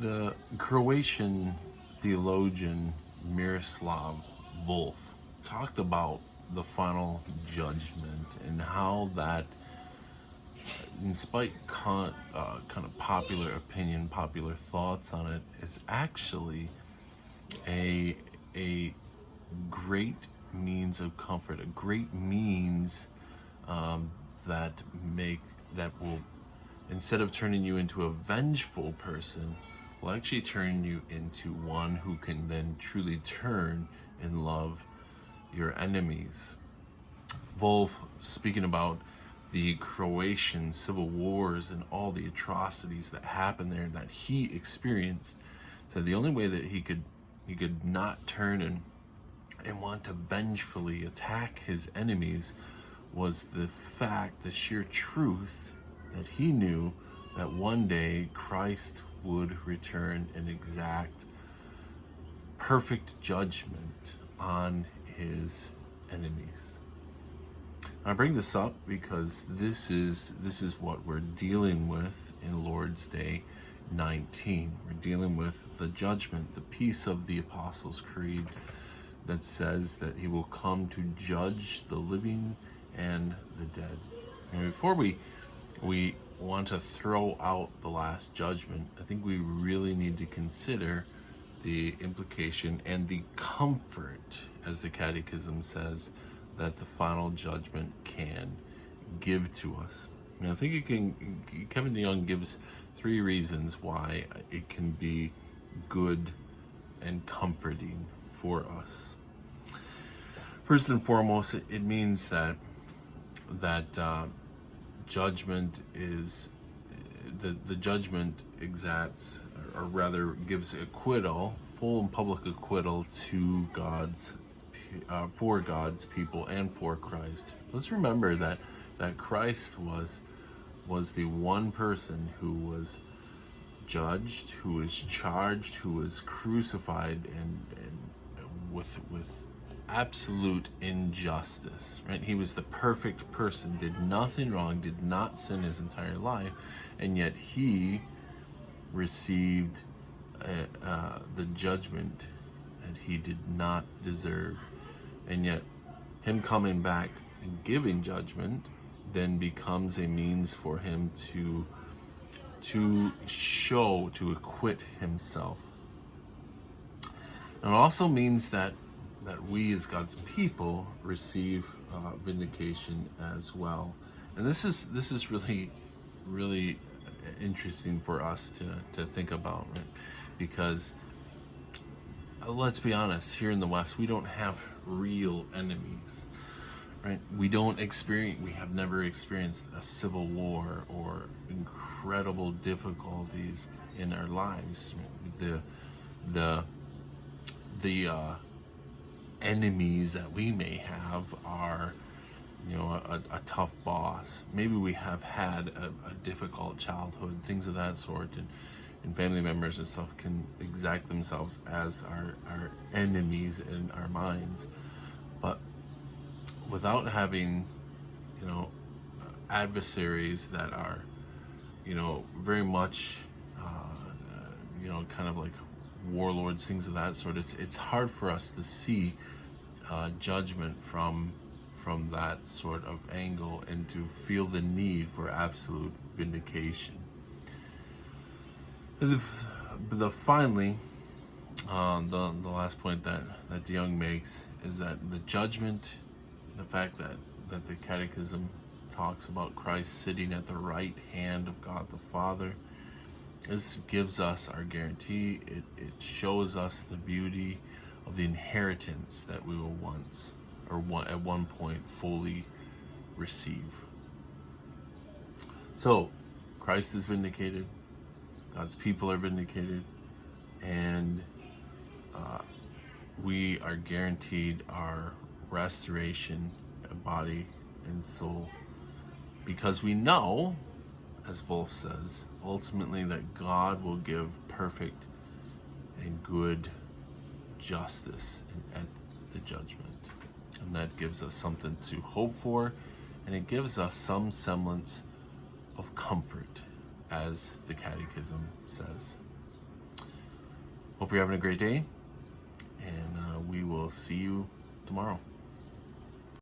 The Croatian theologian Miroslav Volf talked about the final judgment and how that, in spite kind of popular opinion, popular thoughts on it, is actually a great means of comfort, a great means that will, instead of turning you into a vengeful person, will actually turn you into one who can then truly turn and love your enemies. Wolf, speaking about the Croatian civil wars and all the atrocities that happened there that he experienced, said the only way that he could not turn and want to vengefully attack his enemies was the sheer truth that he knew that one day Christ would return and exact perfect judgment on his enemies. I bring this up because this is what we're dealing with in Lord's Day 19. We're dealing with the judgment, the piece of the Apostles' Creed that says that he will come to judge the living and the dead. And before we want to throw out the last judgment, I think we really need to consider the implication and the comfort, as the Catechism says, that the final judgment can give to us. And I think Kevin DeYoung gives 3 reasons why it can be good and comforting for us. First and foremost, it means that judgment is the judgment exacts, or rather gives acquittal, full and public acquittal to for God's people and for Christ. Let's remember that Christ was the one person who was judged, who was charged, who was crucified, and with absolute injustice, right? He was the perfect person, did nothing wrong, did not sin his entire life, and yet he received the judgment that he did not deserve. And yet him coming back and giving judgment then becomes a means for him to acquit himself. And it also means that we as God's people receive vindication as well. And this is really, really interesting for us to think about, right? Because let's be honest, here in the West, we don't have real enemies, right? We have never experienced a civil war or incredible difficulties in our lives. The enemies that we may have are, a tough boss. Maybe we have had a difficult childhood, things of that sort, and family members and stuff can exact themselves as our enemies in our minds. But without having, adversaries that are, very much, kind of like warlords, things of that sort, it's hard for us to see judgment from that sort of angle and to feel the need for absolute vindication. Finally, the last point that DeYoung makes is that the judgment, the fact that the Catechism talks about Christ sitting at the right hand of God the Father, this gives us our guarantee. It shows us the beauty of the inheritance that we will at one point fully receive. So Christ is vindicated, God's people are vindicated, and we are guaranteed our restoration of body and soul, because we know, as Wolf says, ultimately that God will give perfect and good justice at the judgment. And that gives us something to hope for, and it gives us some semblance of comfort, as the Catechism says. Hope you're having a great day, and we will see you tomorrow.